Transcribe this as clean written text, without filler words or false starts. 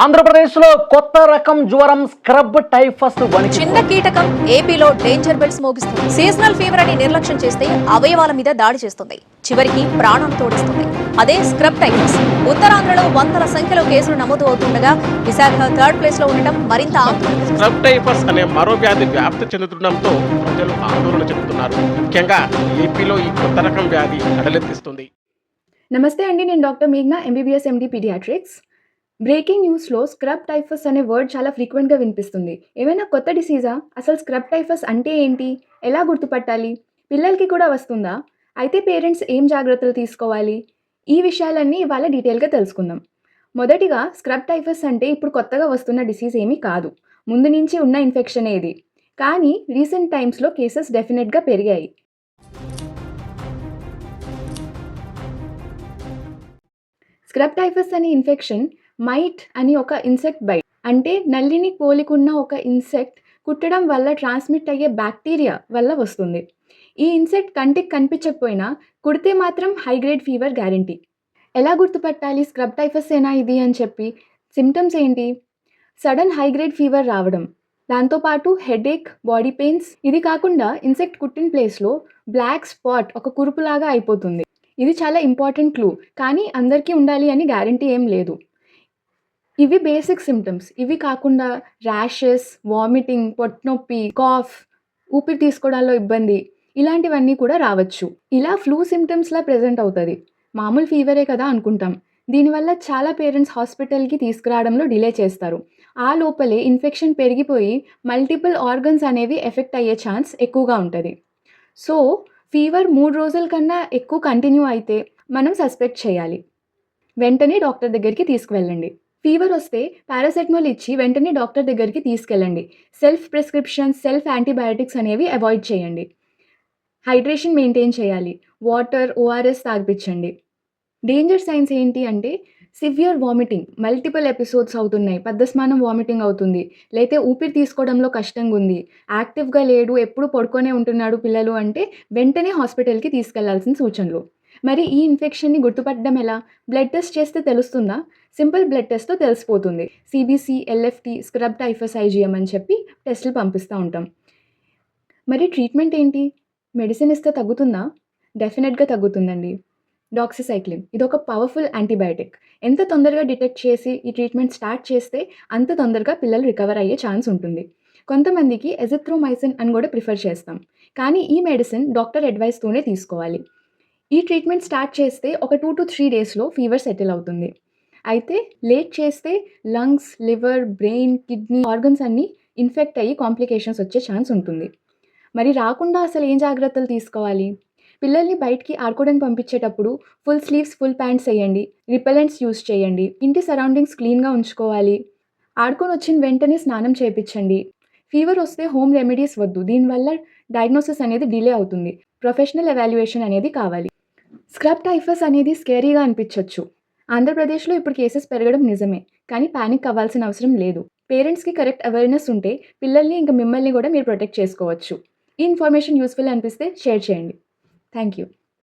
ఆంధ్రప్రదేశ్లో కొత్త రకం జ్వరం స్క్రబ్ టైఫస్ చిన్న కీటకం ఏపీలో డేంజర్ బెల్స్ మోగిస్తుంది. సీజనల్ ఫీవర్ అని నిర్లక్ష్యం చేస్తే అవయవాల మీద దాడి చేస్తుంది, చివరికి ప్రాణాలు తోడిస్తుంది. అదే స్క్రబ్ టైఫస్. ఉత్తరాంధ్రలో వందల సంఖ్యలో కేసులు నమోదు అవుతుండగా విశాఖ థర్డ్ ప్లేస్ లో ఉండటం మరింత ఆందోళన. స్క్రబ్ టైఫస్ అనే మరో వ్యాధి వ్యాప్తి చెందుతుండటంతో ప్రజలు ఆందోళన చెందుతున్నారు. ముఖ్యంగా ఏపీలో ఈ కొత్త రకం వ్యాధి అడలెత్తిస్తుంది. నమస్తే అండి, నేను డాక్టర్ మేఘ్నా, ఎంబీబీఎస్ ఎండి పీడియాట్రిక్స్. బ్రేకింగ్ న్యూస్లో స్క్రబ్ టైఫస్ అనే వర్డ్ చాలా ఫ్రీక్వెంట్గా వినిపిస్తుంది. ఏమైనా కొత్త డిసీజా? అసలు స్క్రబ్ టైఫస్ అంటే ఏంటి? ఎలా గుర్తుపట్టాలి? పిల్లలకి కూడా వస్తుందా? అయితే పేరెంట్స్ ఏం జాగ్రత్తలు తీసుకోవాలి? ఈ విషయాలన్నీ ఇవాళ డీటెయిల్గా తెలుసుకుందాం. మొదటిగా, స్క్రబ్ టైఫస్ అంటే ఇప్పుడు కొత్తగా వస్తున్న డిసీజ్ ఏమీ కాదు. ముందు నుంచి ఉన్న ఇన్ఫెక్షన్ ఇది. కానీ రీసెంట్ టైమ్స్లో కేసెస్ డెఫినెట్గా పెరిగాయి. స్క్రబ్ టైఫస్ అనే ఇన్ఫెక్షన్ మైట్ అని ఒక ఇన్సెక్ట్ బైట్, అంటే నల్లిని పోలికున్న ఒక ఇన్సెక్ట్ కుట్టడం వల్ల ట్రాన్స్మిట్ అయ్యే బ్యాక్టీరియా వల్ల వస్తుంది. ఈ ఇన్సెక్ట్ కంటికి కనిపించకపోయినా కుడితే మాత్రం హైగ్రేడ్ ఫీవర్ గ్యారంటీ. ఎలా గుర్తుపట్టాలి స్క్రబ్ టైఫస్ ఏనా ఇది అని చెప్పి? సిమ్టమ్స్ ఏంటి? సడన్ హైగ్రేడ్ ఫీవర్ రావడం, దాంతోపాటు హెడేక్, బాడీ పెయిన్స్. ఇది కాకుండా ఇన్సెక్ట్ కుట్టిన ప్లేస్లో బ్లాక్ స్పాట్, ఒక కురుపులాగా అయిపోతుంది. ఇది చాలా ఇంపార్టెంట్ క్లూ, కానీ అందరికీ ఉండాలి అని గ్యారంటీ ఏం లేదు. ఇవి బేసిక్ సిమ్టమ్స్. ఇవి కాకుండా ర్యాషెస్, వామిటింగ్, పొట్టనొప్పి, కాఫ్, ఊపిరి తీసుకోవడాల్లో ఇబ్బంది, ఇలాంటివన్నీ కూడా రావచ్చు. ఇలా ఫ్లూ సిమ్టమ్స్లా ప్రెజెంట్ అవుతుంది. మామూలు ఫీవరే కదా అనుకుంటాం. దీనివల్ల చాలా పేరెంట్స్ హాస్పిటల్కి తీసుకురావడంలో డిలే చేస్తారు. ఆ లోపలే ఇన్ఫెక్షన్ పెరిగిపోయి మల్టిపుల్ ఆర్గన్స్ అనేవి ఎఫెక్ట్ అయ్యే ఛాన్స్ ఎక్కువగా ఉంటుంది. సో ఫీవర్ 3 రోజుల కన్నా ఎక్కువ కంటిన్యూ అయితే మనం సస్పెక్ట్ చేయాలి. వెంటనే డాక్టర్ దగ్గరికి తీసుకువెళ్ళండి. ఫీవర్ వస్తే పారాసెటమాల్ ఇచ్చి వెంటనే డాక్టర్ దగ్గరికి తీసుకెళ్ళండి. సెల్ఫ్ ప్రిస్క్రిప్షన్, సెల్ఫ్ యాంటీబయాటిక్స్ అనేవి అవాయిడ్ చేయండి. హైడ్రేషన్ మెయింటైన్ చేయాలి. వాటర్, ఓఆర్ఎస్ తాగిపించండి. డేంజర్ సైన్స్ ఏంటి అంటే సివియర్ వామిటింగ్, మల్టిపుల్ ఎపిసోడ్స్ అవుతున్నాయి, పెద్దస్మానం వామిటింగ్ అవుతుంది, లేతే ఊపిరి తీసుకోవడంలో కష్టంగా ఉంది, యాక్టివ్గా లేడు, ఎప్పుడు పడుకొనే ఉంటున్నాడు పిల్లలు అంటే వెంటనే హాస్పిటల్కి తీసుకెళ్లాల్సిన సూచనలు. మరి ఈ ఇన్ఫెక్షన్ని గుర్తుపట్టడం ఎలా? బ్లడ్ టెస్ట్ చేస్తే తెలుస్తుందా? సింపుల్ బ్లడ్ టెస్ట్తో తెలిసిపోతుంది. CBC, LFT, scrub typhus IgM అని చెప్పి టెస్టులు పంపిస్తూ ఉంటాం. మరి ట్రీట్మెంట్ ఏంటి? మెడిసిన్ ఇస్తే తగ్గుతుందా? డెఫినెట్గా తగ్గుతుందండి. డాక్సిసైక్లిన్ ఇది ఒక పవర్ఫుల్ యాంటీబయాటిక్. ఎంత తొందరగా డిటెక్ట్ చేసి ఈ ట్రీట్మెంట్ స్టార్ట్ చేస్తే అంత తొందరగా పిల్లలు రికవర్ అయ్యే ఛాన్స్ ఉంటుంది. కొంతమందికి ఎజిథ్రోమైసిన్ అని కూడా ప్రిఫర్ చేస్తాం, కానీ ఈ మెడిసిన్ డాక్టర్ అడ్వైస్తోనే తీసుకోవాలి. ఈ ట్రీట్మెంట్ స్టార్ట్ చేస్తే ఒక 2 to 3 డేస్లో ఫీవర్ సెటిల్ అవుతుంది. అయితే లేట్ చేస్తే lungs, liver, brain, kidney organs అన్నీ ఇన్ఫెక్ట్ అయ్యి కాంప్లికేషన్స్ వచ్చే ఛాన్స్ ఉంటుంది. మరి రాకుండా అసలు ఏం జాగ్రత్తలు తీసుకోవాలి? పిల్లల్ని బయటికి ఆడుకోవడానికి పంపించేటప్పుడు ఫుల్ స్లీవ్స్, ఫుల్ ప్యాంట్స్ వేయండి. రిపెలెంట్స్ యూస్ చేయండి. ఇంటి సరౌండింగ్స్ క్లీన్గా ఉంచుకోవాలి. ఆడుకొని వచ్చిన వెంటనే స్నానం చేయించండి. ఫీవర్ వస్తే హోమ్ రెమెడీస్ వద్దు, దీనివల్ల డయాగ్నోసిస్ అనేది డిలే అవుతుంది. ప్రొఫెషనల్ ఎవాల్యుయేషన్ అనేది కావాలి. స్క్రబ్ టైఫస్ అనేది స్కేరీగా అనిపించవచ్చు. ఆంధ్రప్రదేశ్లో ఇప్పుడు కేసెస్ పెరగడం నిజమే, కానీ పానిక్ అవ్వాల్సిన అవసరం లేదు. పేరెంట్స్కి కరెక్ట్ అవేర్నెస్ ఉంటే పిల్లల్ని ఇంకా మిమ్మల్ని కూడా మీరు ప్రొటెక్ట్ చేసుకోవచ్చు. ఈ ఇన్ఫర్మేషన్ యూస్ఫుల్ అనిపిస్తే షేర్ చేయండి. Thank you.